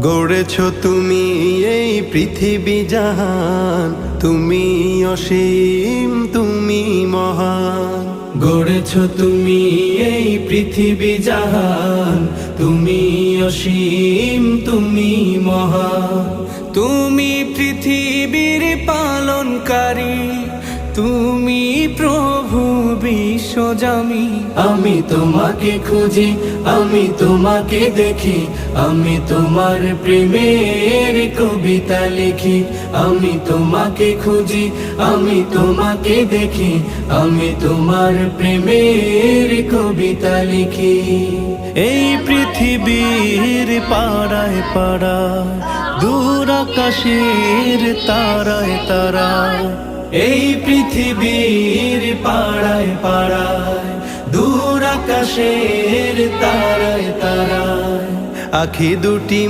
গড়েছ তুমি এই পৃথিবী জাহান, তুমি অসীম তুমি মহান। গড়েছ তুমি এই পৃথিবী জাহান, তুমি অসীম তুমি মহান। তুমি পৃথিবীর পালনকারী, তুমি প্রভু বিশ্বজামি। আমি তোমাকে খুঁজি, আমি তোমাকে দেখি, আমি তোমার প্রেমের কবিতা লিখি। আমি তোমাকে খুঁজি, আমি তোমাকে দেখি, আমি তোমার প্রেমের কবিতা লিখি। এই পৃথিবীর পাড়ায় পাড়ায়, দূর আকাশের তারায় তারায়, এই পৃথিবীর পাড়ায় পাড়ায়, দূর আকাশের তারায় তারায়, আখি দুটি